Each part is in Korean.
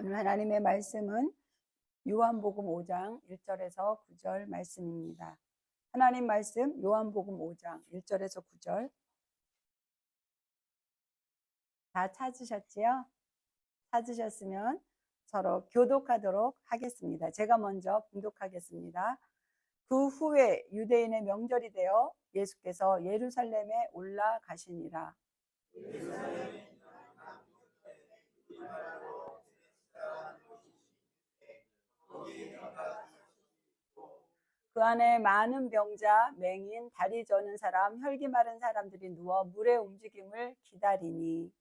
오늘 하나님의 말씀은 요한복음 5장 1절에서 9절 말씀입니다. 하나님 말씀 요한복음 5장 1절에서 9절 다 찾으셨지요? 찾으셨으면 서로 교독하도록 하겠습니다. 제가 먼저 봉독하겠습니다. 그 후에 유대인의 명절이 되어 예수께서 예루살렘에 올라가시니라. 그 안에 많은 병자, 맹인, 다리 저는 사람, 혈기 마른 사람들이 누워 물의 움직임을 기다리니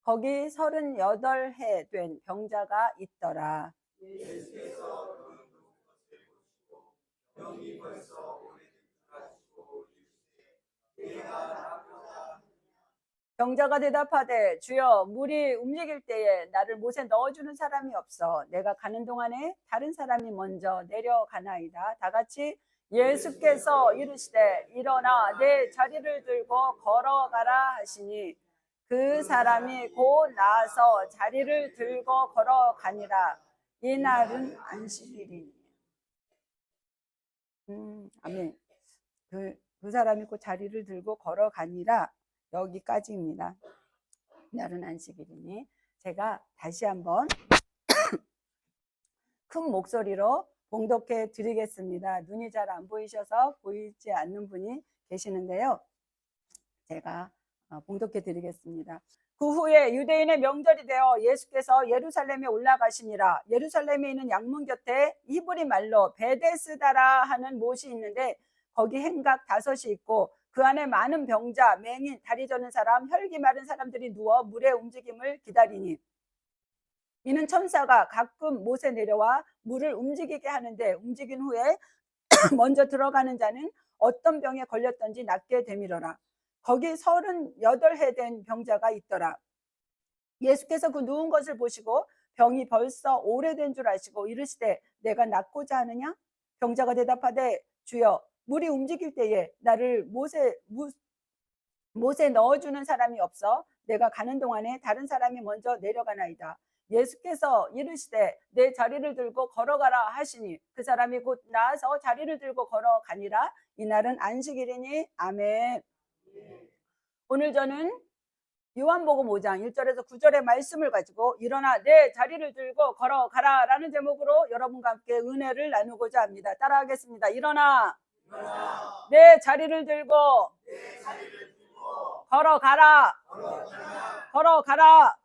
거기 38해 된 병자가 있더라. 병자가 대답하되 주여 물이 움직일 때에 나를 못에 넣어주는 사람이 없어 내가 가는 동안에 다른 사람이 먼저 내려가나이다. 다 같이 예수께서 이르시되 일어나 내 자리를 들고 걸어가라 하시니 그 사람이 곧 나아서 자리를 들고 걸어가니라. 이날은 안식일이니. 아멘. 그 사람이 곧 자리를 들고 걸어가니라. 여기까지입니다. 날은 안식일이니. 제가 다시 한번 큰 목소리로 봉독해 드리겠습니다. 눈이 잘 안 보이셔서 보이지 않는 분이 계시는데요. 제가 봉독해 드리겠습니다. 그 후에 유대인의 명절이 되어 예수께서 예루살렘에 올라가시니라. 예루살렘에 있는 양문 곁에 이브리 말로 베데스다라 하는 못이 있는데 거기 행각 5이 있고 그 안에 많은 병자, 맹인, 다리 저는 사람, 혈기 마른 사람들이 누워 물의 움직임을 기다리니 이는 천사가 가끔 못에 내려와 물을 움직이게 하는데 움직인 후에 먼저 들어가는 자는 어떤 병에 걸렸던지 낫게 되밀어라. 거기 38해 된 병자가 있더라. 예수께서 그 누운 것을 보시고 병이 벌써 오래된 줄 아시고 이르시되 내가 낫고자 하느냐? 병자가 대답하되 주여 물이 움직일 때에 나를 못에 넣어주는 사람이 없어 내가 가는 동안에 다른 사람이 먼저 내려가나이다. 예수께서 이르시되 내 자리를 들고 걸어가라 하시니 그 사람이 곧 나아서 자리를 들고 걸어가니라. 이날은 안식일이니. 아멘. 오늘 저는 요한복음 5장 1절에서 9절의 말씀을 가지고 일어나 내 자리를 들고 걸어가라 라는 제목으로 여러분과 함께 은혜를 나누고자 합니다. 따라하겠습니다. 일어나 내 자리를 들고 걸어가라. 걸어가라.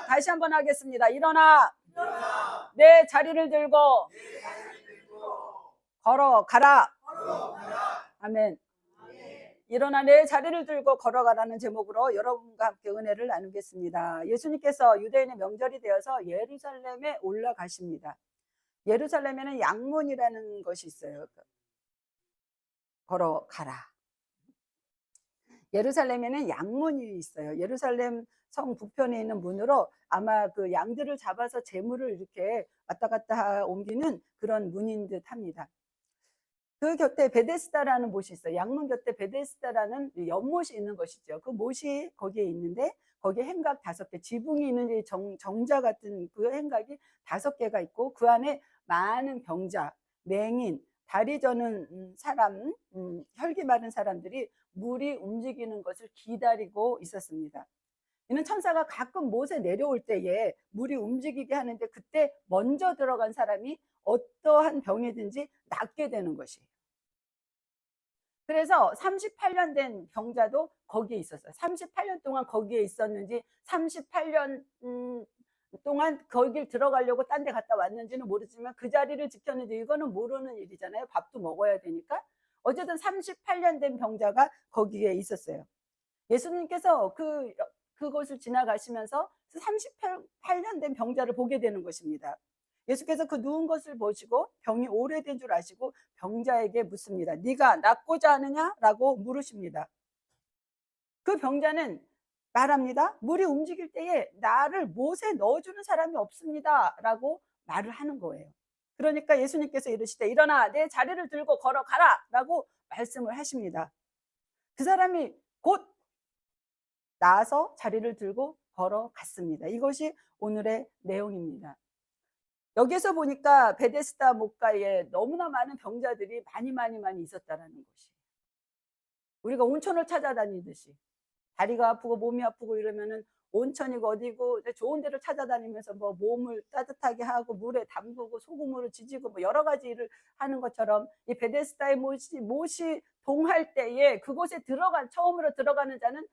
다시 한번 하겠습니다. 일어나 내 자리를 들고 걸어가라. 아멘. 일어나 내 자리를 들고 걸어가라는 제목으로 여러분과 함께 은혜를 나누겠습니다. 예수님께서 유대인의 명절이 되어서 예루살렘에 올라가십니다. 예루살렘에는 양문이라는 것이 있어요. 걸어가라. 예루살렘에는 양문이 있어요. 예루살렘 성 북편에 있는 문으로 아마 그 양들을 잡아서 재물을 이렇게 왔다 갔다 옮기는 그런 문인 듯 합니다. 그 곁에 베데스다라는 못이 있어요. 양문 곁에 베데스다라는 연못이 있는 것이죠. 그 못이 거기에 있는데 거기에 행각 5개, 지붕이 있는 정자 같은 그 행각이 5개가 있고 그 안에 많은 병자, 맹인, 다리 저는 사람, 혈기 마른 사람들이 물이 움직이는 것을 기다리고 있었습니다. 이는 천사가 가끔 못에 내려올 때에 물이 움직이게 하는데 그때 먼저 들어간 사람이 어떠한 병이든지 낫게 되는 것이에요. 그래서 38년 된 병자도 거기에 있었어요. 38년 동안 거기에 있었는지 38년 동안 거길 들어가려고 딴 데 갔다 왔는지는 모르지만 그 자리를 지켰는지 이거는 모르는 일이잖아요. 밥도 먹어야 되니까. 어쨌든 38년 된 병자가 거기에 있었어요. 예수님께서 그곳을 지나가시면서 38년 된 병자를 보게 되는 것입니다. 예수께서 그 누운 것을 보시고 병이 오래된 줄 아시고 병자에게 묻습니다. 네가 낫고자 하느냐? 라고 물으십니다. 그 병자는 말합니다. 물이 움직일 때에 나를 못에 넣어주는 사람이 없습니다. 라고 말을 하는 거예요. 그러니까 예수님께서 이르시되 일어나 내 자리를 들고 걸어가라 라고 말씀을 하십니다. 그 사람이 곧 나아서 자리를 들고 걸어갔습니다. 이것이 오늘의 내용입니다. 여기서 보니까 베데스다 목가에 너무나 많은 병자들이 많이 있었다라는 것이, 우리가 온천을 찾아다니듯이 다리가 아프고 몸이 아프고 이러면은 온천이고 어디고 좋은 데를 찾아다니면서 뭐 몸을 따뜻하게 하고 물에 담그고 소금으로 지지고 뭐 여러 가지 일을 하는 것처럼, 이 베데스다의 못이 동할 때에 그곳에 처음으로 들어가는 자는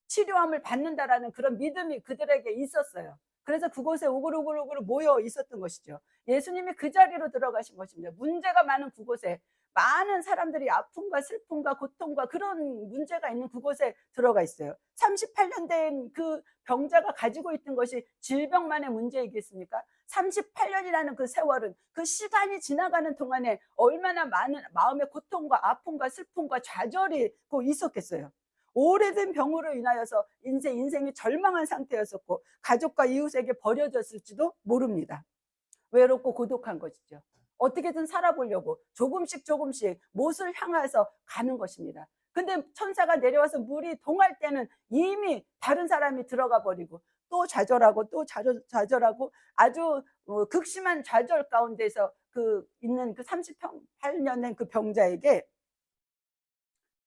치료함을 받는다라는 그런 믿음이 그들에게 있었어요. 그래서 그곳에 우글우글 모여 있었던 것이죠. 예수님이 그 자리로 들어가신 것입니다. 문제가 많은 그곳에, 많은 사람들이 아픔과 슬픔과 고통과 그런 문제가 있는 그곳에 들어가 있어요. 38년 된 그 병자가 가지고 있던 것이 질병만의 문제이겠습니까? 38년이라는 그 세월은, 그 시간이 지나가는 동안에 얼마나 많은 마음의 고통과 아픔과 슬픔과 좌절이 있었겠어요. 오래된 병으로 인하여서 인생이 절망한 상태였었고 가족과 이웃에게 버려졌을지도 모릅니다. 외롭고 고독한 것이죠. 어떻게든 살아보려고 조금씩 못을 향해서 가는 것입니다. 근데 천사가 내려와서 물이 동할 때는 이미 다른 사람이 들어가 버리고 또 좌절하고 아주 극심한 좌절 가운데서 있는 그 38년 된 그 병자에게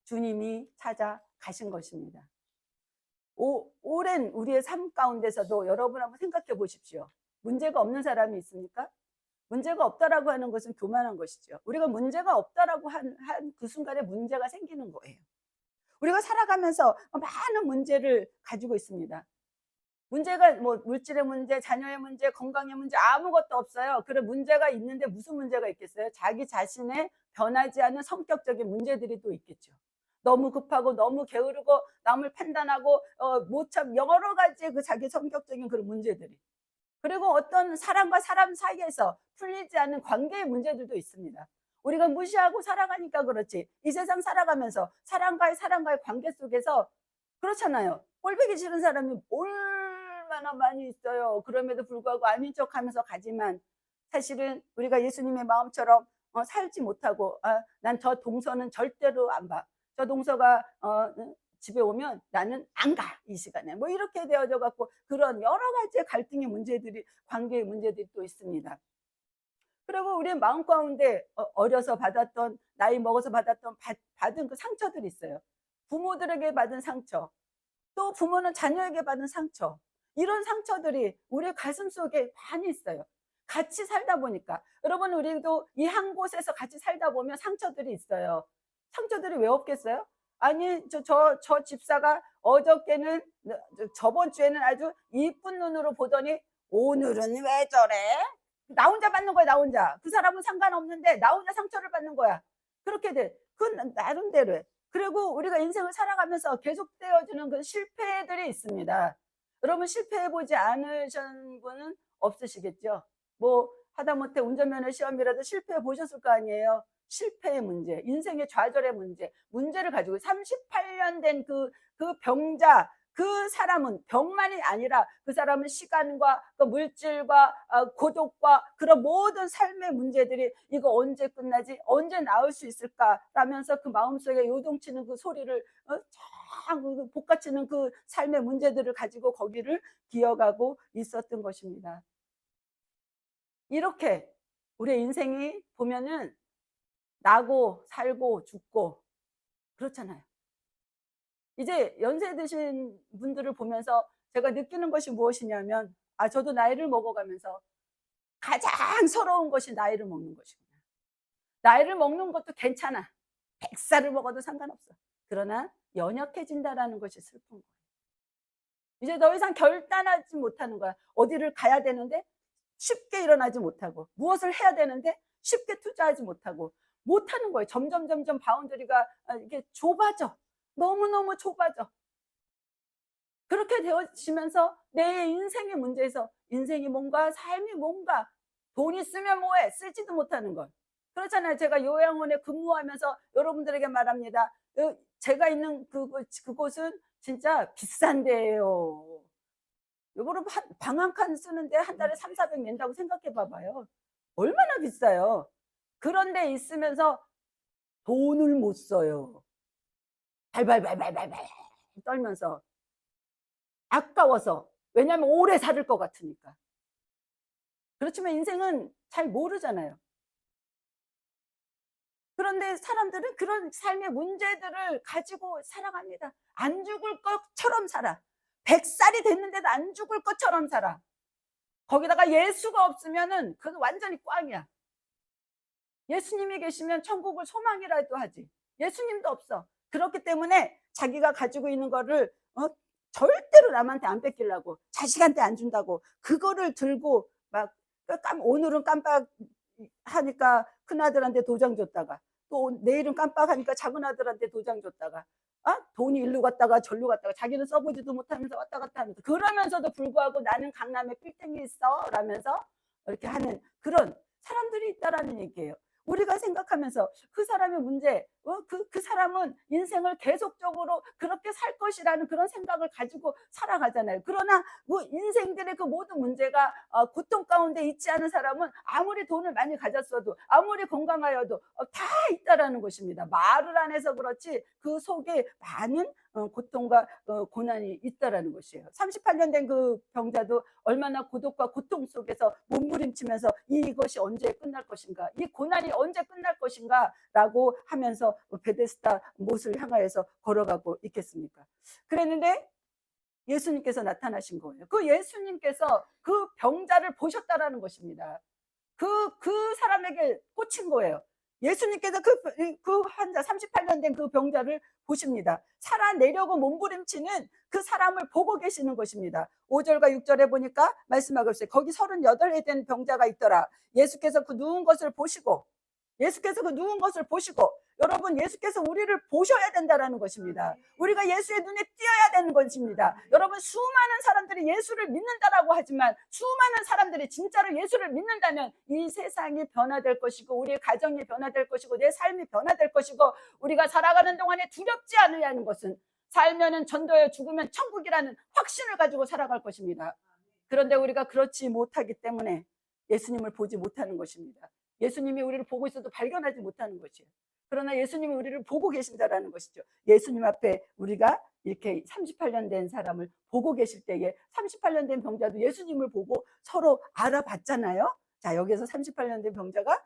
주님이 찾아가신 것입니다. 오랜 우리의 삶 가운데서도 여러분 한번 생각해 보십시오. 문제가 없는 사람이 있습니까? 문제가 없다라고 하는 것은 교만한 것이죠. 우리가 문제가 없다라고 한 그 순간에 문제가 생기는 거예요. 우리가 살아가면서 많은 문제를 가지고 있습니다. 문제가 뭐 물질의 문제, 자녀의 문제, 건강의 문제 아무것도 없어요. 그런 문제가 있는데 무슨 문제가 있겠어요? 자기 자신의 변하지 않는 성격적인 문제들이 또 있겠죠. 너무 급하고 너무 게으르고 남을 판단하고 못 참 여러 가지의 그 자기 성격적인 그런 문제들이, 그리고 어떤 사람과 사람 사이에서 풀리지 않는 관계의 문제들도 있습니다. 우리가 무시하고 살아가니까 그렇지, 이 세상 살아가면서 사람과의 관계 속에서 그렇잖아요. 꼴보기 싫은 사람이 얼마나 많이 있어요. 그럼에도 불구하고 아닌 척하면서 가지만 사실은 우리가 예수님의 마음처럼 살지 못하고, 난 저 동서는 절대로 안 봐. 저 동서가 집에 오면 나는 안 가, 이 시간에. 뭐 이렇게 되어져 갖고 그런 여러 가지의 갈등의 문제들이, 관계의 문제들이 또 있습니다. 그리고 우리 마음 가운데 어려서 받았던, 나이 먹어서 받은 그 상처들이 있어요. 부모들에게 받은 상처, 또 부모는 자녀에게 받은 상처, 이런 상처들이 우리 가슴 속에 많이 있어요. 같이 살다 보니까. 여러분, 우리도 이 한 곳에서 같이 살다 보면 상처들이 있어요. 상처들이 왜 없겠어요? 아니, 저 집사가 어저께는, 저번 주에는 아주 이쁜 눈으로 보더니 오늘은 왜 저래? 나 혼자 받는 거야, 나 혼자. 그 사람은 상관없는데 나 혼자 상처를 받는 거야. 그렇게 돼. 그건 나름대로에. 그리고 우리가 인생을 살아가면서 계속되어지는 그 실패들이 있습니다. 여러분, 실패해보지 않으신 분은 없으시겠죠? 뭐 하다못해 운전면허 시험이라도 실패해 보셨을 거 아니에요. 실패의 문제, 인생의 좌절의 문제를 가지고 38년 된 그 병자, 그 사람은 병만이 아니라 그 사람은 시간과 그 물질과 고독과 그런 모든 삶의 문제들이 이거 언제 끝나지? 언제 나을 수 있을까? 라면서 그 마음속에 요동치는 그 소리를 볶아치는 그 삶의 문제들을 가지고 거기를 기어가고 있었던 것입니다. 이렇게 우리의 인생이 보면은 나고 살고 죽고 그렇잖아요. 이제 연세 드신 분들을 보면서 제가 느끼는 것이 무엇이냐면, 저도 나이를 먹어가면서 가장 서러운 것이 나이를 먹는 것이구나. 나이를 먹는 것도 괜찮아. 100살을 먹어도 상관없어. 그러나 연약해진다라는 것이 슬픈 거예요. 이제 더 이상 결단하지 못하는 거야. 어디를 가야 되는데 쉽게 일어나지 못하고, 무엇을 해야 되는데 쉽게 투자하지 못하는 거예요. 점점 바운더리가 이게 좁아져. 너무너무 좁아져. 그렇게 되어지면서 내 인생의 문제에서, 인생이 뭔가, 삶이 뭔가, 돈 있으면 뭐해, 쓰지도 못하는 것. 그렇잖아요. 제가 요양원에 근무하면서 여러분들에게 말합니다. 제가 있는 그곳은 진짜 비싼 데예요. 여러분, 방 한 칸 쓰는데 한 달에 300-400 낸다고 생각해 봐봐요. 얼마나 비싸요. 그런데 있으면서 돈을 못 써요. 발발발발발발 떨면서. 아까워서. 왜냐하면 오래 살 것 같으니까. 그렇지만 인생은 잘 모르잖아요. 그런데 사람들은 그런 삶의 문제들을 가지고 살아갑니다. 안 죽을 것처럼 살아. 100살이 됐는데도 안 죽을 것처럼 살아. 거기다가 예수가 없으면은 그건 완전히 꽝이야. 예수님이 계시면 천국을 소망이라도 하지. 예수님도 없어. 그렇기 때문에 자기가 가지고 있는 거를 절대로 남한테 안 뺏기려고, 자식한테 안 준다고 그거를 들고 막 오늘은 깜빡하니까 큰아들한테 도장 줬다가, 또 내일은 깜빡하니까 작은아들한테 도장 줬다가, 돈이 일로 갔다가 절로 갔다가 자기는 써보지도 못하면서 왔다 갔다 하면서, 그러면서도 불구하고 나는 강남에 빌딩이 있어 라면서 이렇게 하는 그런 사람들이 있다라는 얘기예요. 우리가 생각하면서 그 사람의 문제, 그 사람은 인생을 계속적으로 그렇게 살 것이라는 그런 생각을 가지고 살아가잖아요. 그러나 그 인생들의 그 모든 문제가 고통 가운데 있지 않은 사람은 아무리 돈을 많이 가졌어도, 아무리 건강하여도 다 있다라는 것입니다. 말을 안 해서 그렇지 그 속에 많은 고통과 고난이 있다라는 것이에요. 38년 된 그 병자도 얼마나 고독과 고통 속에서 몸부림치면서 이것이 언제 끝날 것인가, 이 고난이 언제 끝날 것인가 라고 하면서 베데스다 못을 향하여서 걸어가고 있겠습니까? 그랬는데 예수님께서 나타나신 거예요. 그 예수님께서 그 병자를 보셨다라는 것입니다. 그 사람에게 꽂힌 거예요. 예수님께서 그 환자, 38년 된 그 병자를 보십니다. 살아내려고 몸부림치는 그 사람을 보고 계시는 것입니다. 5절과 6절에 보니까 말씀하고 있어요. 거기 38해 된 병자가 있더라. 예수께서 그 누운 것을 보시고, 여러분, 예수께서 우리를 보셔야 된다는 것입니다. 우리가 예수의 눈에 띄어야 되는 것입니다. 여러분, 수많은 사람들이 예수를 믿는다라고 하지만, 수많은 사람들이 진짜로 예수를 믿는다면 이 세상이 변화될 것이고, 우리의 가정이 변화될 것이고, 내 삶이 변화될 것이고, 우리가 살아가는 동안에 두렵지 않으려는 것은, 살면은 전도에, 죽으면 천국이라는 확신을 가지고 살아갈 것입니다. 그런데 우리가 그렇지 못하기 때문에 예수님을 보지 못하는 것입니다. 예수님이 우리를 보고 있어도 발견하지 못하는 것이에요. 그러나 예수님은 우리를 보고 계신다라는 것이죠. 예수님 앞에 우리가 이렇게 38년 된 사람을 보고 계실 때에 38년 된 병자도 예수님을 보고 서로 알아봤잖아요. 자, 여기서 38년 된 병자가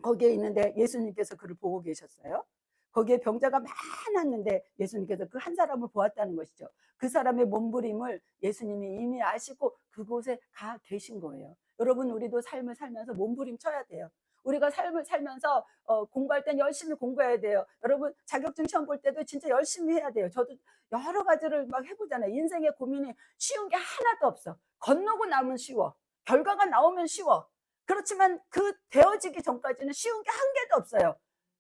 거기에 있는데 예수님께서 그를 보고 계셨어요. 거기에 병자가 많았는데 예수님께서 그 한 사람을 보았다는 것이죠. 그 사람의 몸부림을 예수님이 이미 아시고 그곳에 가 계신 거예요. 여러분, 우리도 삶을 살면서 몸부림 쳐야 돼요. 우리가 삶을 살면서 공부할 땐 열심히 공부해야 돼요. 여러분, 자격증 시험 볼 때도 진짜 열심히 해야 돼요. 저도 여러 가지를 막 해보잖아요. 인생의 고민이 쉬운 게 하나도 없어. 건너고 나면 쉬워. 결과가 나오면 쉬워. 그렇지만 그 되어지기 전까지는 쉬운 게 한 개도 없어요.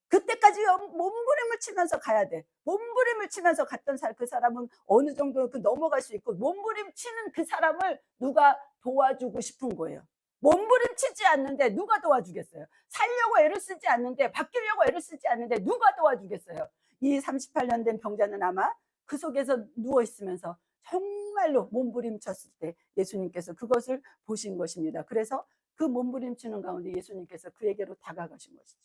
그때까지 몸부림을 치면서 가야 돼. 몸부림을 치면서 갔던 그 사람은 어느 정도 넘어갈 수 있고, 몸부림 치는 그 사람을 누가 도와주고 싶은 거예요. 몸부림 치지 않는데 누가 도와주겠어요? 살려고 애를 쓰지 않는데, 바뀌려고 애를 쓰지 않는데 누가 도와주겠어요? 이 38년 된 병자는 아마 그 속에서 누워 있으면서 정말로 몸부림쳤을 때 예수님께서 그것을 보신 것입니다. 그래서 그 몸부림치는 가운데 예수님께서 그에게로 다가가신 것이죠.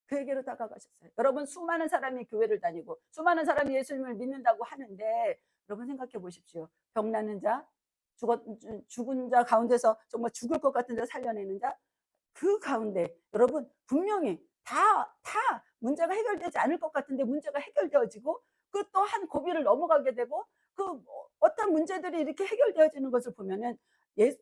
그에게로 다가가셨어요. 여러분, 수많은 사람이 교회를 다니고 수많은 사람이 예수님을 믿는다고 하는데, 여러분 생각해 보십시오. 병나는 자, 죽은 자 가운데서 정말 죽을 것 같은 자 살려내는 자, 그 가운데 여러분 분명히 다 문제가 해결되지 않을 것 같은데 문제가 해결되어지고, 그 또 한 고비를 넘어가게 되고, 그 어떤 문제들이 이렇게 해결되어지는 것을 보면은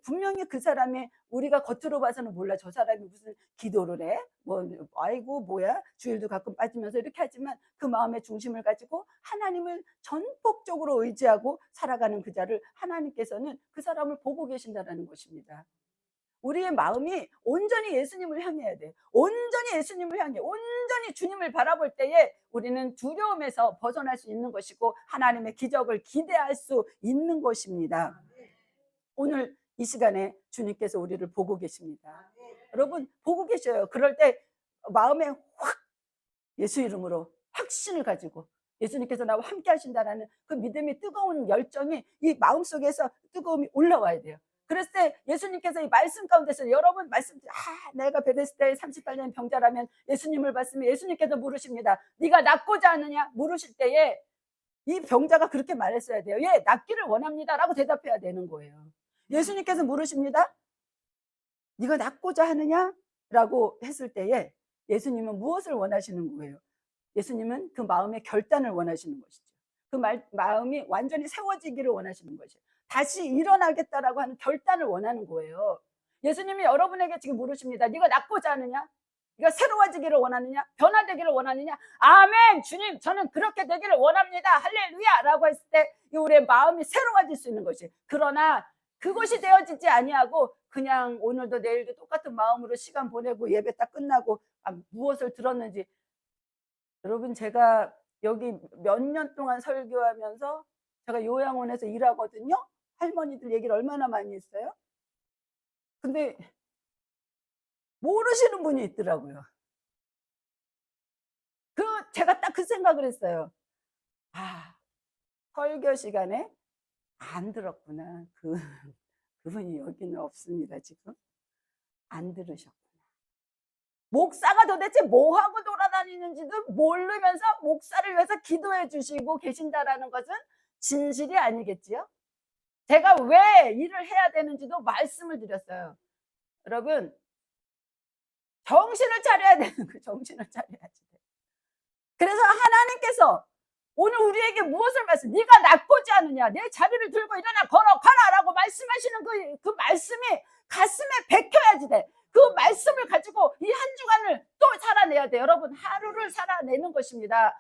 분명히 그 사람이, 우리가 겉으로 봐서는 몰라, 저 사람이 무슨 기도를 해, 뭐 아이고 뭐야, 주일도 가끔 빠지면서 이렇게 하지만 그 마음의 중심을 가지고 하나님을 전폭적으로 의지하고 살아가는 그 자를 하나님께서는 그 사람을 보고 계신다는 것입니다. 우리의 마음이 온전히 예수님을 향해야 돼. 온전히 예수님을 향해, 온전히 주님을 바라볼 때에 우리는 두려움에서 벗어날 수 있는 것이고, 하나님의 기적을 기대할 수 있는 것입니다. 오늘 이 시간에 주님께서 우리를 보고 계십니다. 여러분, 보고 계셔요. 그럴 때 마음에 확 예수 이름으로 확신을 가지고 예수님께서 나와 함께 하신다라는 그 믿음의 뜨거운 열정이 이 마음속에서 뜨거움이 올라와야 돼요. 그랬을 때 예수님께서 이 말씀 가운데서 여러분 말씀, 내가 베데스다의 38년 병자라면 예수님을 봤으면 예수님께서 물으십니다. 네가 낫고자 하느냐? 물으실 때에 이 병자가 그렇게 말했어야 돼요. 예, 낫기를 원합니다 라고 대답해야 되는 거예요. 예수님께서 물으십니다. 네가 낫고자 하느냐? 라고 했을 때에 예수님은 무엇을 원하시는 거예요? 예수님은 그 마음의 결단을 원하시는 것이죠. 그 마음이 완전히 세워지기를 원하시는 것이에요. 다시 일어나겠다라고 하는 결단을 원하는 거예요. 예수님이 여러분에게 지금 물으십니다. 네가 낫고자 하느냐? 네가 새로워지기를 원하느냐? 변화되기를 원하느냐? 아멘! 주님, 저는 그렇게 되기를 원합니다. 할렐루야! 라고 했을 때 우리의 마음이 새로워질 수 있는 것이. 그러나 그것이 되어지지 아니하고 그냥 오늘도 내일도 똑같은 마음으로 시간 보내고 예배 딱 끝나고 무엇을 들었는지. 여러분, 제가 여기 몇 년 동안 설교하면서 제가 요양원에서 일하거든요. 할머니들 얘기를 얼마나 많이 했어요. 근데 모르시는 분이 있더라고요. 제가 딱 그 생각을 했어요. 설교 시간에 안 들었구나. 그분이 여기는 없습니다. 지금 안 들으셨구나. 목사가 도대체 뭐 하고 돌아다니는지도 모르면서 목사를 위해서 기도해 주시고 계신다라는 것은 진실이 아니겠지요? 제가 왜 일을 해야 되는지도 말씀을 드렸어요. 여러분, 정신을 차려야 되는 거예요. 정신을 차려야지. 그래서 하나님께서 오늘 우리에게 무엇을 말씀? 네가 낫고자 하느냐? 내 자리를 들고 일어나 걸어가라 라고 말씀하시는 그 말씀이 가슴에 박혀야지 돼. 그 말씀을 가지고 이 한 주간을 또 살아내야 돼. 여러분, 하루를 살아내는 것입니다.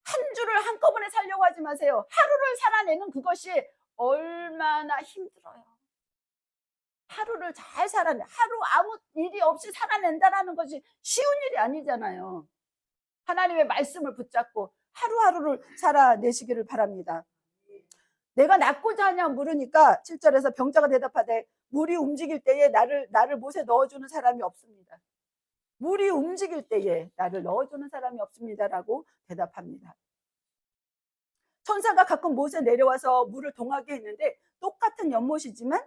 한 주를 한꺼번에 살려고 하지 마세요. 하루를 살아내는 그것이 얼마나 힘들어요. 하루를 잘 살아내. 하루 아무 일이 없이 살아낸다는 것이 쉬운 일이 아니잖아요. 하나님의 말씀을 붙잡고 하루하루를 살아내시기를 바랍니다. 내가 낫고자 하냐 물으니까 7절에서 병자가 대답하되 물이 움직일 때에 나를 못에 넣어주는 사람이 없습니다. 물이 움직일 때에 나를 넣어주는 사람이 없습니다라고 대답합니다. 천사가 가끔 못에 내려와서 물을 동하게 했는데 똑같은 연못이지만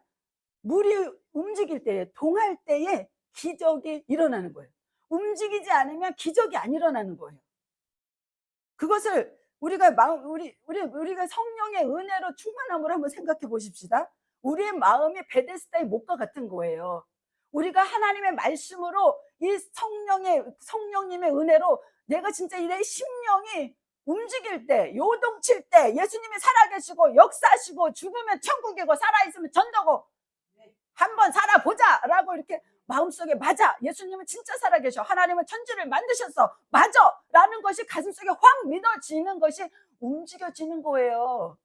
물이 움직일 때에, 동할 때에 기적이 일어나는 거예요. 움직이지 않으면 기적이 안 일어나는 거예요. 그것을 우리가 성령의 은혜로 충만함을 한번 생각해 보십시다. 우리의 마음이 베데스다의 못과 같은 거예요. 우리가 하나님의 말씀으로 이 성령님의 은혜로 내가 진짜 내 심령이 움직일 때, 요동칠 때 예수님이 살아계시고 역사하시고 죽으면 천국이고 살아있으면 전도고 한번 살아보자 라고 이렇게 마음속에 맞아, 예수님은 진짜 살아계셔, 하나님은 천지를 만드셨어, 맞아 라는 것이 가슴속에 확 믿어지는 것이 움직여지는 거예요.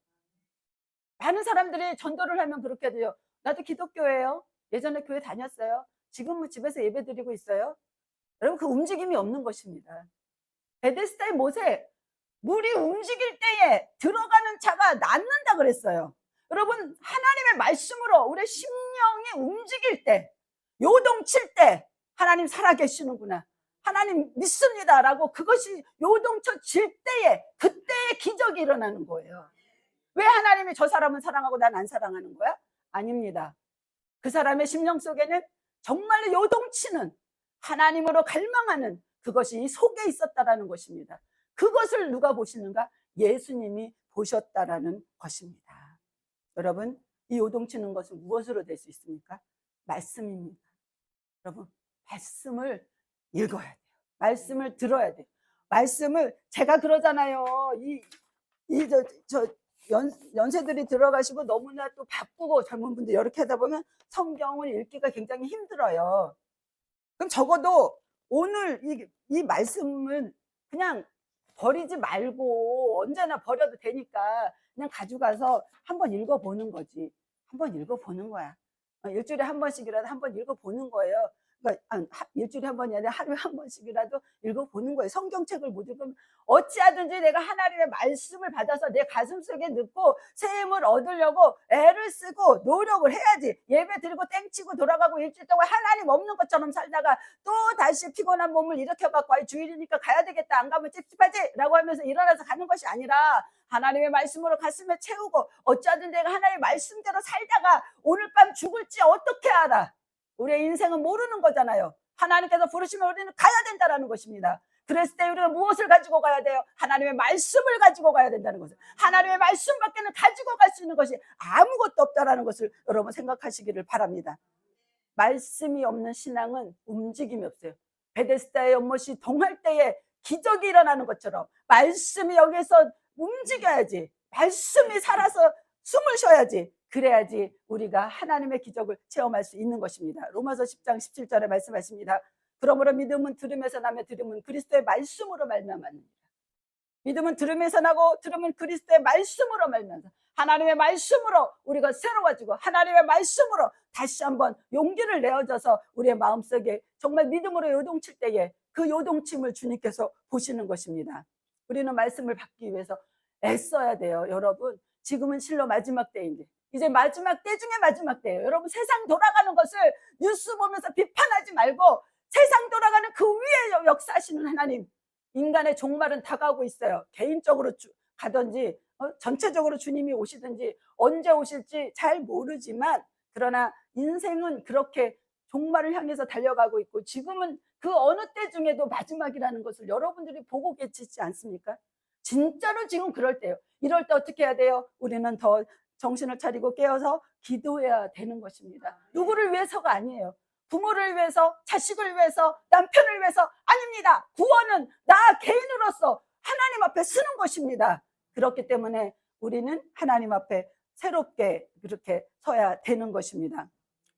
많은 사람들이 전도를 하면 그렇게 돼요. 나도 기독교예요. 예전에 교회 다녔어요. 지금은 집에서 예배 드리고 있어요. 여러분, 그 움직임이 없는 것입니다. 베데스다의 못에 물이 움직일 때에 들어가는 자가 낫는다 그랬어요. 여러분, 하나님의 말씀으로 우리 심령이 움직일 때, 요동칠 때 하나님 살아계시는구나, 하나님 믿습니다 라고 그것이 요동쳐질 때에, 그때의 기적이 일어나는 거예요. 왜 하나님이 저 사람은 사랑하고 난 안 사랑하는 거야? 아닙니다. 그 사람의 심령 속에는 정말로 요동치는, 하나님으로 갈망하는 그것이 속에 있었다라는 것입니다. 그것을 누가 보시는가? 예수님이 보셨다라는 것입니다. 여러분, 이 요동치는 것은 무엇으로 될 수 있습니까? 말씀입니다. 여러분, 말씀을 읽어야 돼요. 말씀을 들어야 돼요. 말씀을, 제가 그러잖아요. 연세들이 들어가시고 너무나 또 바쁘고 젊은 분들 이렇게 하다 보면 성경을 읽기가 굉장히 힘들어요. 그럼 적어도 오늘 이 말씀은 그냥 버리지 말고 언제나 버려도 되니까 그냥 가져가서 한번 읽어보는 거지. 한번 읽어보는 거야. 일주일에 한 번씩이라도 한번 읽어보는 거예요. 그러니까 일주일에 한 번이 아니라 하루에 한 번씩이라도 읽어보는 거예요. 성경책을 못 읽으면 어찌하든지 내가 하나님의 말씀을 받아서 내 가슴속에 넣고 새 힘을 얻으려고 애를 쓰고 노력을 해야지. 예배 드리고 땡치고 돌아가고 일주일 동안 하나님 없는 것처럼 살다가 또 다시 피곤한 몸을 일으켜갖고 주일이니까 가야 되겠다, 안 가면 찝찝하지 라고 하면서 일어나서 가는 것이 아니라 하나님의 말씀으로 가슴에 채우고 어찌하든 내가 하나님의 말씀대로 살다가 오늘 밤 죽을지 어떻게 알아. 우리의 인생은 모르는 거잖아요. 하나님께서 부르시면 우리는 가야 된다는 것입니다. 그랬을 때 우리가 무엇을 가지고 가야 돼요? 하나님의 말씀을 가지고 가야 된다는 것을. 하나님의 말씀밖에는 가지고 갈 수 있는 것이 아무것도 없다는 것을 여러분 생각하시기를 바랍니다. 말씀이 없는 신앙은 움직임이 없어요. 베데스다의 연못이 동할 때에 기적이 일어나는 것처럼 말씀이 여기서 움직여야지. 말씀이 살아서 숨을 쉬어야지. 그래야지 우리가 하나님의 기적을 체험할 수 있는 것입니다. 로마서 10장 17절에 말씀하십니다. 그러므로 믿음은 들음에서 나며 들음은 그리스도의 말씀으로 말미암았느니라. 믿음은 들음에서 나고 들음은 그리스도의 말씀으로 말미암아서 하나님의 말씀으로 우리가 새로워지고 하나님의 말씀으로 다시 한번 용기를 내어줘서 우리의 마음속에 정말 믿음으로 요동칠 때에 그 요동침을 주님께서 보시는 것입니다. 우리는 말씀을 받기 위해서 애써야 돼요. 여러분, 지금은 실로 마지막 때인데 이제 마지막 때 중에 마지막 때예요. 여러분, 세상 돌아가는 것을 뉴스 보면서 비판하지 말고 세상 돌아가는 그 위에 역사하시는 하나님, 인간의 종말은 다가오고 있어요. 개인적으로 가든지 전체적으로 주님이 오시든지 언제 오실지 잘 모르지만 그러나 인생은 그렇게 종말을 향해서 달려가고 있고 지금은 그 어느 때 중에도 마지막이라는 것을 여러분들이 보고 계시지 않습니까? 진짜로 지금 그럴 때요. 이럴 때 어떻게 해야 돼요? 우리는 더 정신을 차리고 깨어서 기도해야 되는 것입니다. 누구를 위해서가 아니에요. 부모를 위해서, 자식을 위해서, 남편을 위해서 아닙니다. 구원은 나 개인으로서 하나님 앞에 쓰는 것입니다. 그렇기 때문에 우리는 하나님 앞에 새롭게 그렇게 서야 되는 것입니다.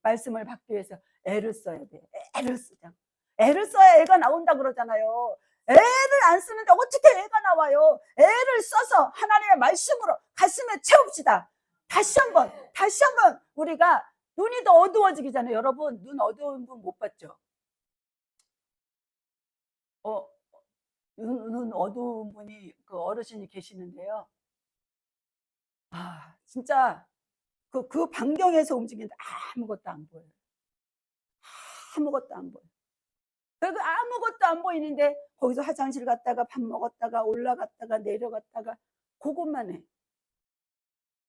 말씀을 받기 위해서 애를 써야 돼요. 애를 쓰자. 애를 써야 애가 나온다 그러잖아요. 애를 안 쓰는데 어떻게 애가 나와요? 애를 써서 하나님의 말씀으로 가슴에 채웁시다. 다시 한번 우리가 눈이 더 어두워지기 전에, 여러분 눈 어두운 분 못 봤죠? 눈 어두운 분이 그 어르신이 계시는데요. 진짜 그 반경에서 움직이는데 아무것도 안 보여요. 아무것도 안 보여요. 아무것도 안 보이는데 거기서 화장실 갔다가 밥 먹었다가 올라갔다가 내려갔다가 그것만 해.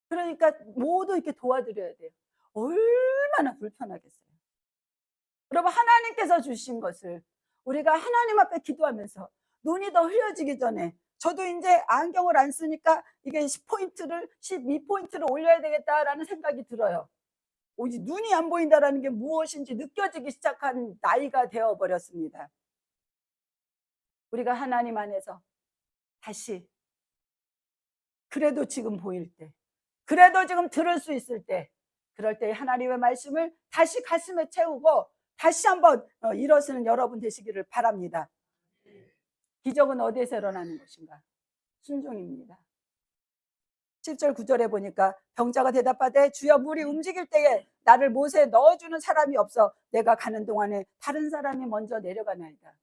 그러니까 모두 이렇게 도와드려야 돼요. 얼마나 불편하겠어요. 여러분, 하나님께서 주신 것을 우리가 하나님 앞에 기도하면서 눈이 더 흐려지기 전에, 저도 이제 안경을 안 쓰니까 이게 10포인트를 12포인트를 올려야 되겠다라는 생각이 들어요. 오직 눈이 안 보인다라는 게 무엇인지 느껴지기 시작한 나이가 되어버렸습니다. 우리가 하나님 안에서 다시, 그래도 지금 보일 때, 그래도 지금 들을 수 있을 때, 그럴 때 하나님의 말씀을 다시 가슴에 채우고 다시 한번 일어서는 여러분 되시기를 바랍니다. 기적은 어디에서 일어나는 것인가? 순종입니다. 7절 9절에 보니까 병자가 대답하되 주여 물이 움직일 때에 나를 못에 넣어주는 사람이 없어 내가 가는 동안에 다른 사람이 먼저 내려가나이다.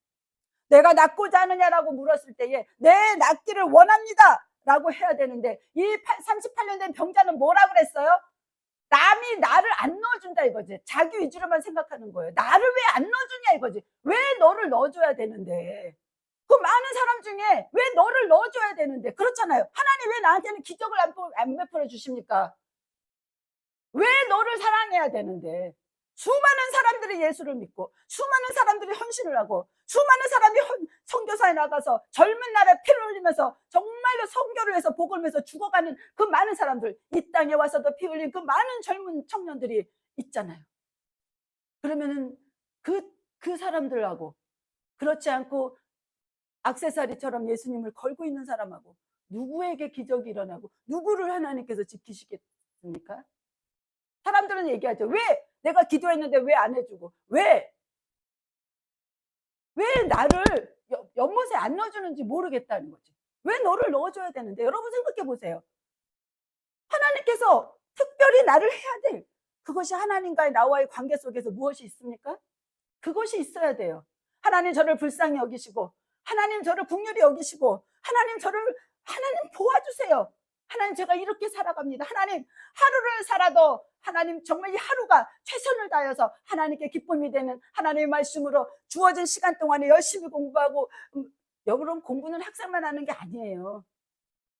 내가 낫고자 하느냐라고 물었을 때에 네, 낫기를 원합니다 라고 해야 되는데 이 38년 된 병자는 뭐라 그랬어요? 남이 나를 안 넣어준다 이거지. 자기 위주로만 생각하는 거예요. 나를 왜 안 넣어주냐 이거지. 왜 너를 넣어줘야 되는데, 그 많은 사람 중에 왜 너를 넣어줘야 되는데. 그렇잖아요. 하나님 왜 나한테는 기적을 안 베풀어 주십니까? 왜 너를 사랑해야 되는데. 수많은 사람들이 예수를 믿고 수많은 사람들이 헌신을 하고 수많은 사람이 선교사에 나가서 젊은 날에 피를 흘리면서 정말로 선교를 해서 복음을 해서 죽어가는 그 많은 사람들, 이 땅에 와서도 피 흘린 그 많은 젊은 청년들이 있잖아요. 그러면은 그 사람들하고 그렇지 않고 액세서리처럼 예수님을 걸고 있는 사람하고 누구에게 기적이 일어나고 누구를 하나님께서 지키시겠습니까? 사람들은 얘기하죠. 왜 내가 기도했는데 왜 안 해주고, 왜 나를 연못에 안 넣어주는지 모르겠다는 거지. 왜 너를 넣어줘야 되는데. 여러분 생각해 보세요. 하나님께서 특별히 나를 해야 될, 그것이 하나님과의 나와의 관계 속에서 무엇이 있습니까? 그것이 있어야 돼요. 하나님 저를 불쌍히 여기시고, 하나님 저를 긍휼히 여기시고, 하나님 도와주세요. 하나님 제가 이렇게 살아갑니다. 하나님 하루를 살아도 하나님 정말 이 하루가 최선을 다해서 하나님께 기쁨이 되는 하나님의 말씀으로 주어진 시간 동안에 열심히 공부하고, 여러분 공부는 학생만 하는 게 아니에요.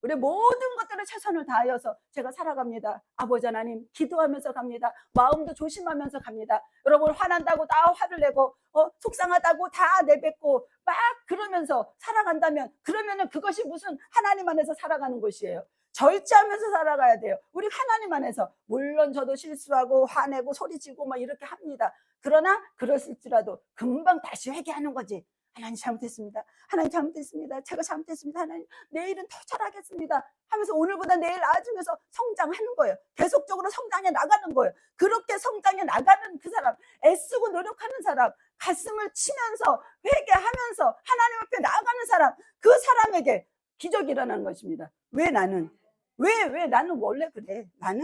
우리 모든 것들을 최선을 다하여서 제가 살아갑니다. 아버지 하나님 기도하면서 갑니다. 마음도 조심하면서 갑니다. 여러분 화난다고 다 화를 내고 속상하다고 다 내뱉고 막 그러면서 살아간다면, 그러면은 그것이 무슨 하나님 안에서 살아가는 것이에요. 절제하면서 살아가야 돼요. 우리 하나님 안에서. 물론 저도 실수하고 화내고 소리치고 막 이렇게 합니다. 그러나 그랬을지라도 금방 다시 회개하는 거지. 하나님 잘못했습니다. 하나님 잘못했습니다. 제가 잘못했습니다. 하나님 내일은 더 잘하겠습니다 하면서 오늘보다 내일 나아지면서 성장하는 거예요. 계속적으로 성장해 나가는 거예요. 그렇게 성장해 나가는 그 사람, 애쓰고 노력하는 사람, 가슴을 치면서 회개하면서 하나님 앞에 나아가는 사람, 그 사람에게 기적이 일어나는 것입니다. 왜 나는? 왜 나는 원래 그래. 난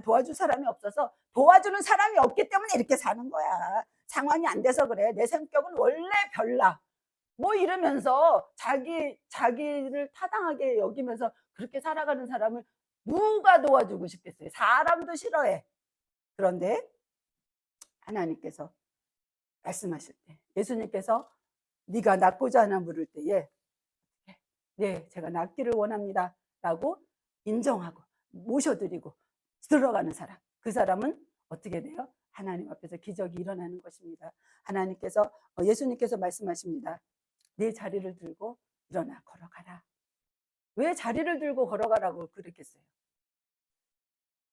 도와줄 사람이 없어서, 도와주는 사람이 없기 때문에 이렇게 사는 거야. 상황이 안 돼서 그래. 내 성격은 원래 별나. 뭐 이러면서 자기를 타당하게 여기면서 그렇게 살아가는 사람을 누가 도와주고 싶겠어요? 사람도 싫어해. 그런데 하나님께서 말씀하실 때, 예수님께서 네가 낫고자 하나 물을 때에 네, 제가 낫기를 원합니다 라고 인정하고 모셔드리고 들어가는 사람, 그 사람은 어떻게 돼요? 하나님 앞에서 기적이 일어나는 것입니다. 하나님께서 예수님께서 말씀하십니다. 내 자리를 들고 일어나 걸어가라. 왜 자리를 들고 걸어가라고 그랬겠어요?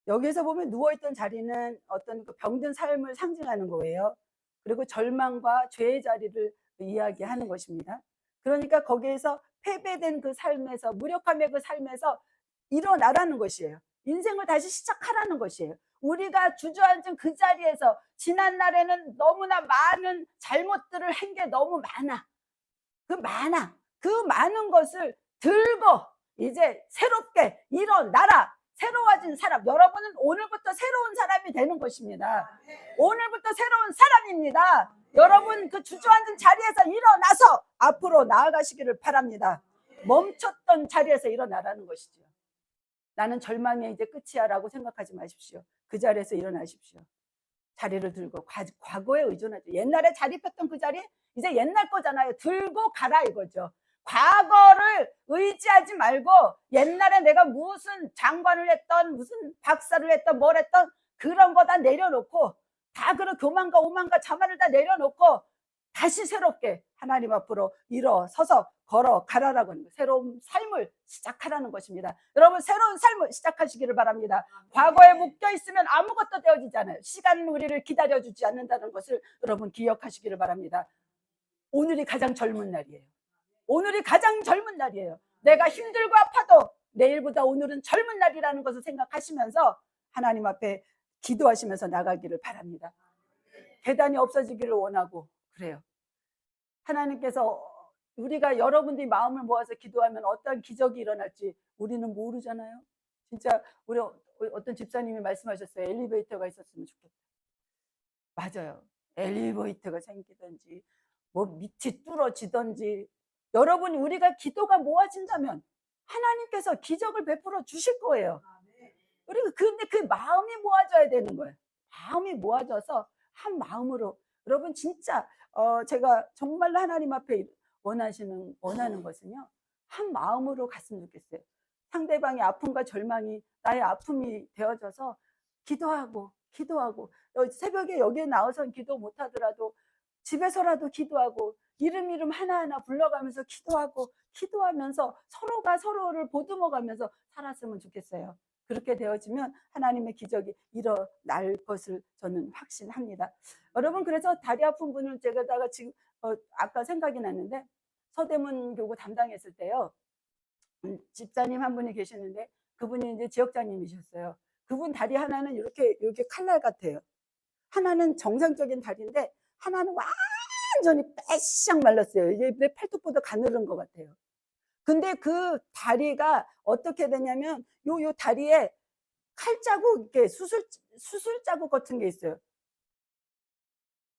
여기에서 보면 누워있던 자리는 어떤 병든 삶을 상징하는 거예요. 그리고 절망과 죄의 자리를 이야기하는 것입니다. 그러니까 거기에서 패배된 그 삶에서, 무력함의 그 삶에서 일어나라는 것이에요. 인생을 다시 시작하라는 것이에요. 우리가 주저앉은 그 자리에서 지난 날에는 너무나 많은 잘못들을 한 게 너무 많아. 그 많은 것을 들고 이제 새롭게 일어나라. 새로워진 사람. 여러분은 오늘부터 새로운 사람이 되는 것입니다. 오늘부터 새로운 사람입니다. 여러분 그 주저앉은 자리에서 일어나서 앞으로 나아가시기를 바랍니다. 멈췄던 자리에서 일어나라는 것이죠. 나는 절망이 이제 끝이야 라고 생각하지 마십시오. 그 자리에서 일어나십시오. 자리를 들고 과거에 의존하죠. 옛날에 자리 폈던 그 자리 이제 옛날 거잖아요. 들고 가라 이거죠. 과거를 의지하지 말고 옛날에 내가 무슨 장관을 했던 무슨 박사를 했던 뭘 했던 그런 거 다 내려놓고, 다 그런 교만과 오만과 자만을 다 내려놓고 다시 새롭게 하나님 앞으로 일어서서 걸어가라라고 하는 거예요. 새로운 삶을 시작하라는 것입니다. 여러분 새로운 삶을 시작하시기를 바랍니다. 과거에 묶여있으면 아무것도 되어지지 않아요. 시간은 우리를 기다려주지 않는다는 것을 여러분 기억하시기를 바랍니다. 오늘이 가장 젊은 날이에요. 오늘이 가장 젊은 날이에요. 내가 힘들고 아파도 내일보다 오늘은 젊은 날이라는 것을 생각하시면서 하나님 앞에 기도하시면서 나가기를 바랍니다. 계단이 없어지기를 원하고 그래요. 하나님께서 우리가 여러분들이 마음을 모아서 기도하면 어떤 기적이 일어날지 우리는 모르잖아요. 진짜 우리 어떤 집사님이 말씀하셨어요. 엘리베이터가 있었으면 좋겠다. 맞아요. 엘리베이터가 생기든지 뭐 밑이 뚫어지든지, 여러분 우리가 기도가 모아진다면 하나님께서 기적을 베풀어 주실 거예요. 우리가 근데 그 마음이 모아져야 되는 거예요. 마음이 모아져서 한 마음으로, 여러분 진짜 제가 정말로 하나님 앞에 원하는 것은요, 한 마음으로 갔으면 좋겠어요. 상대방의 아픔과 절망이 나의 아픔이 되어져서 기도하고 새벽에 여기에 나와서 기도 못하더라도 집에서라도 기도하고 이름 하나하나 불러가면서 기도하면서 서로가 서로를 보듬어가면서 살았으면 좋겠어요. 그렇게 되어지면 하나님의 기적이 일어날 것을 저는 확신합니다. 여러분 그래서 다리 아픈 분을 제가 지금 아까 생각이 났는데, 서대문 교구 담당했을 때요, 집사님 한 분이 계시는데 그분이 이제 지역장님이셨어요. 그분 다리 하나는 이렇게 칼날 같아요. 하나는 정상적인 다리인데 하나는 완전히 빼싹 말랐어요. 이제 내 팔뚝보다 가늘은 것 같아요. 근데 그 다리가 어떻게 되냐면 요 다리에 칼자국, 이렇게 수술 자국 같은 게 있어요.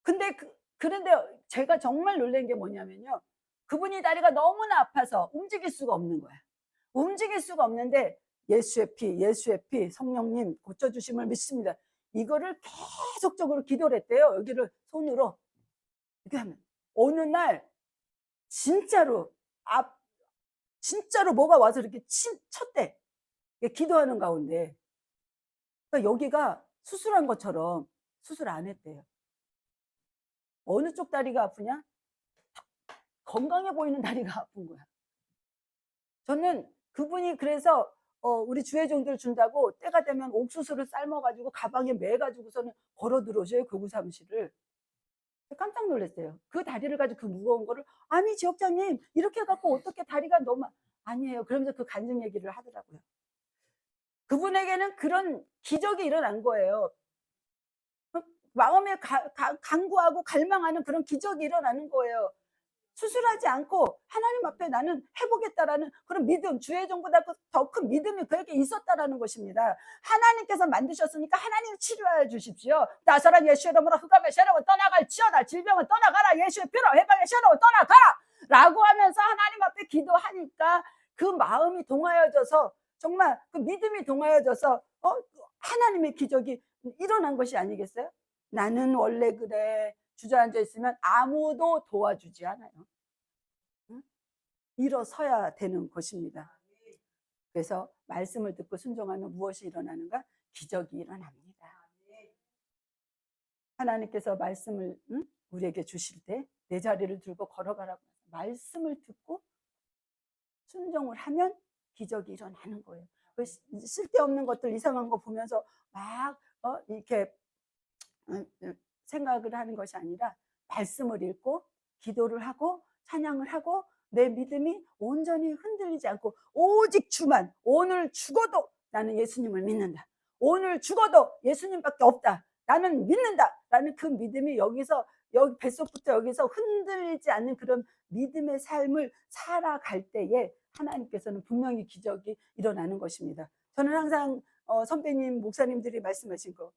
근데 그런데 제가 정말 놀란 게 뭐냐면요. 그분이 다리가 너무나 아파서 움직일 수가 없는 거야. 움직일 수가 없는데 예수의 피, 성령님 고쳐주심을 믿습니다. 이거를 계속적으로 기도를 했대요. 여기를 손으로. 이렇게 하면. 어느 날, 진짜로, 진짜로 뭐가 와서 이렇게 쳤대. 기도하는 가운데. 그러니까 여기가 수술한 것처럼 수술 안 했대요. 어느 쪽 다리가 아프냐? 건강해 보이는 다리가 아픈 거야. 저는 그분이 그래서 우리 주회종들 준다고 때가 되면 옥수수를 삶아가지고 가방에 매가지고서는 걸어 들어오셔요. 교구 사무실을. 깜짝 놀랐어요. 그 다리를 가지고 그 무거운 거를 아니 지역장님 이렇게 해갖고 어떻게 다리가 너무 아니에요. 그러면서 그 간증 얘기를 하더라고요. 그분에게는 그런 기적이 일어난 거예요. 마음에 간구하고 갈망하는 그런 기적이 일어나는 거예요. 수술하지 않고 하나님 앞에 나는 해보겠다라는 그런 믿음, 주의 정보다 더 큰 믿음이 그에게 있었다라는 것입니다. 하나님께서 만드셨으니까 하나님 치료해 주십시오. 나사란 예수의 이름으로 흑암의 세력은 떠나갈지어다. 질병은 떠나가라. 예수의 피로 해방의 세력은 떠나가라. 라고 하면서 하나님 앞에 기도하니까 그 마음이 동하여져서 정말 그 믿음이 동하여져서 하나님의 기적이 일어난 것이 아니겠어요? 나는 원래 그래. 주저앉아 있으면 아무도 도와주지 않아요. 일어서야 되는 것입니다. 그래서 말씀을 듣고 순종하면 무엇이 일어나는가? 기적이 일어납니다. 하나님께서 말씀을 우리에게 주실 때 내 자리를 들고 걸어가라고 말씀을 듣고 순종을 하면 기적이 일어나는 거예요. 쓸데없는 것들 이상한 거 보면서 막 이렇게 생각을 하는 것이 아니라 말씀을 읽고 기도를 하고 찬양을 하고 내 믿음이 온전히 흔들리지 않고 오직 주만, 오늘 죽어도 나는 예수님을 믿는다. 오늘 죽어도 예수님밖에 없다. 나는 믿는다. 라는 그 믿음이 여기서 여기 뱃속부터 여기서 흔들리지 않는 그런 믿음의 삶을 살아갈 때에 하나님께서는 분명히 기적이 일어나는 것입니다. 저는 항상 선배님, 목사님들이 말씀하신 거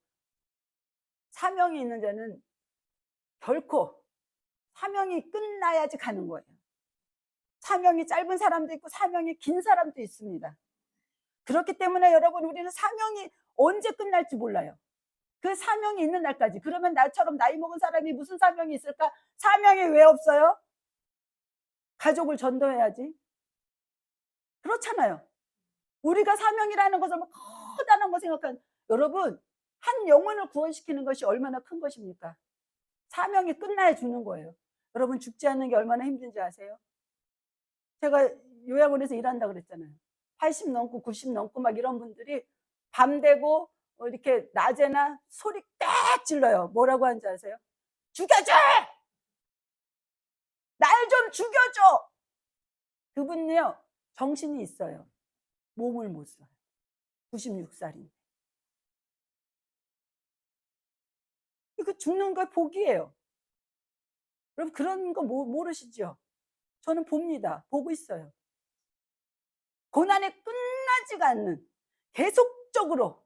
사명이 있는 자는 결코 사명이 끝나야지 가는 거예요. 사명이 짧은 사람도 있고 사명이 긴 사람도 있습니다. 그렇기 때문에 여러분 우리는 사명이 언제 끝날지 몰라요. 그 사명이 있는 날까지. 그러면 나처럼 나이 먹은 사람이 무슨 사명이 있을까? 사명이 왜 없어요? 가족을 전도해야지. 그렇잖아요. 우리가 사명이라는 것을 커다란 거 생각한 여러분 한 영혼을 구원시키는 것이 얼마나 큰 것입니까? 사명이 끝나야 주는 거예요. 여러분 죽지 않는 게 얼마나 힘든지 아세요? 제가 요양원에서 일한다 그랬잖아요. 80 넘고 90 넘고 막 이런 분들이 밤 되고 이렇게 낮에나 소리 딱 질러요. 뭐라고 하는지 아세요? 죽여줘! 날 좀 죽여줘! 그분은요 정신이 있어요. 몸을 못 써요. 96살인데. 이거 죽는 거 복이에요. 여러분 그런 거 모르시죠? 저는 봅니다. 보고 있어요. 고난이 끝나지가 않는 계속적으로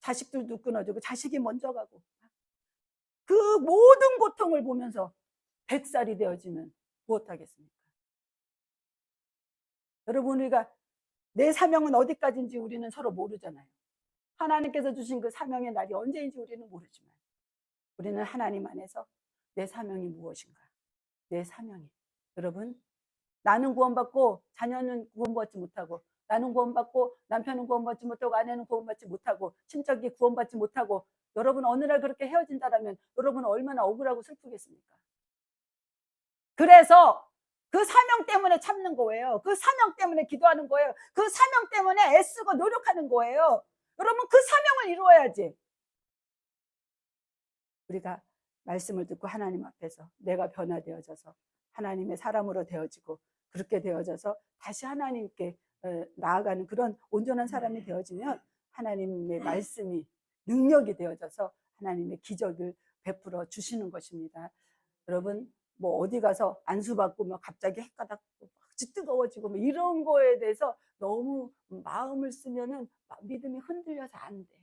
자식들도 끊어지고 자식이 먼저 가고 그 모든 고통을 보면서 100살이 되어지면 무엇하겠습니까? 여러분 우리가 내 사명은 어디까지인지 우리는 서로 모르잖아요. 하나님께서 주신 그 사명의 날이 언제인지 우리는 모르지만 우리는 하나님 안에서 내 사명이 무엇인가? 내 사명이 여러분 나는 구원받고 자녀는 구원받지 못하고 나는 구원받고 남편은 구원받지 못하고 아내는 구원받지 못하고 친척이 구원받지 못하고 여러분 어느 날 그렇게 헤어진다라면 여러분 얼마나 억울하고 슬프겠습니까? 그래서 그 사명 때문에 참는 거예요. 그 사명 때문에 기도하는 거예요. 그 사명 때문에 애쓰고 노력하는 거예요. 여러분 그 사명을 이루어야지. 우리가 말씀을 듣고 하나님 앞에서 내가 변화되어져서 하나님의 사람으로 되어지고 그렇게 되어져서 다시 하나님께 나아가는 그런 온전한 사람이 되어지면 하나님의 말씀이 능력이 되어져서 하나님의 기적을 베풀어 주시는 것입니다. 여러분 뭐 어디 가서 안수받고 뭐 갑자기 헷가닥고 뜨거워지고 뭐 이런 거에 대해서 너무 마음을 쓰면은 믿음이 흔들려서 안 돼.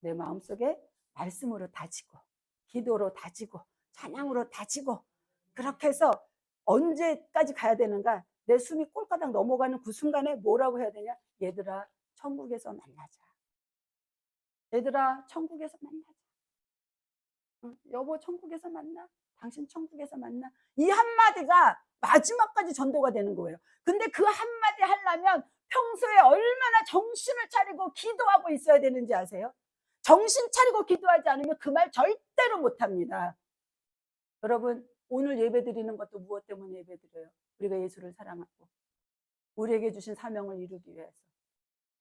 내 마음속에 말씀으로 다지고 기도로 다지고 찬양으로 다지고 그렇게 해서 언제까지 가야 되는가? 내 숨이 꼴까닥 넘어가는 그 순간에 뭐라고 해야 되냐? 얘들아, 천국에서 만나자. 얘들아, 천국에서 만나자. 응, 여보, 천국에서 만나. 당신 천국에서 만나. 이 한마디가 마지막까지 전도가 되는 거예요. 근데 그 한마디 하려면 평소에 얼마나 정신을 차리고 기도하고 있어야 되는지 아세요? 정신 차리고 기도하지 않으면 그 말 절대로 못합니다. 여러분, 오늘 예배 드리는 것도 무엇 때문에 예배 드려요? 우리가 예수를 사랑하고 우리에게 주신 사명을 이루기 위해서.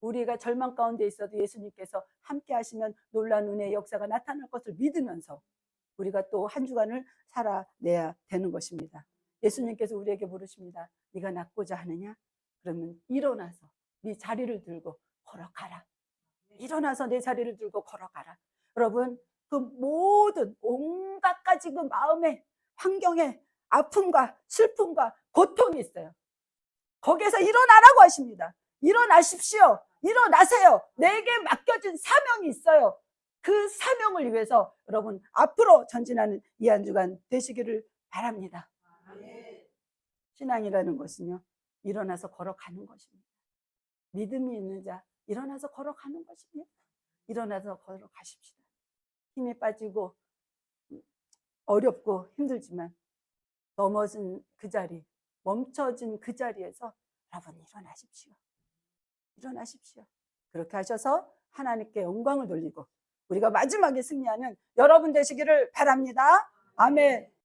우리가 절망 가운데 있어도 예수님께서 함께 하시면 놀라운 은혜의 역사가 나타날 것을 믿으면서 우리가 또 한 주간을 살아내야 되는 것입니다. 예수님께서 우리에게 물으십니다. 네가 낫고자 하느냐? 그러면 일어나서 네 자리를 들고 걸어가라. 일어나서 내 자리를 들고 걸어가라. 여러분, 그 모든 온갖 가지 그 마음의 환경에 아픔과 슬픔과 고통이 있어요. 거기에서 일어나라고 하십니다. 일어나십시오. 일어나세요. 내게 맡겨진 사명이 있어요. 그 사명을 위해서 여러분 앞으로 전진하는 이 한 주간 되시기를 바랍니다. 신앙이라는 것은요, 일어나서 걸어가는 것입니다. 믿음이 있는 자, 일어나서 걸어가는 것입니다. 일어나서 걸어가십시다. 힘이 빠지고 어렵고 힘들지만 넘어진 그 자리, 멈춰진 그 자리에서 여러분 일어나십시오. 일어나십시오. 그렇게 하셔서 하나님께 영광을 돌리고 우리가 마지막에 승리하는 여러분 되시기를 바랍니다. 아멘.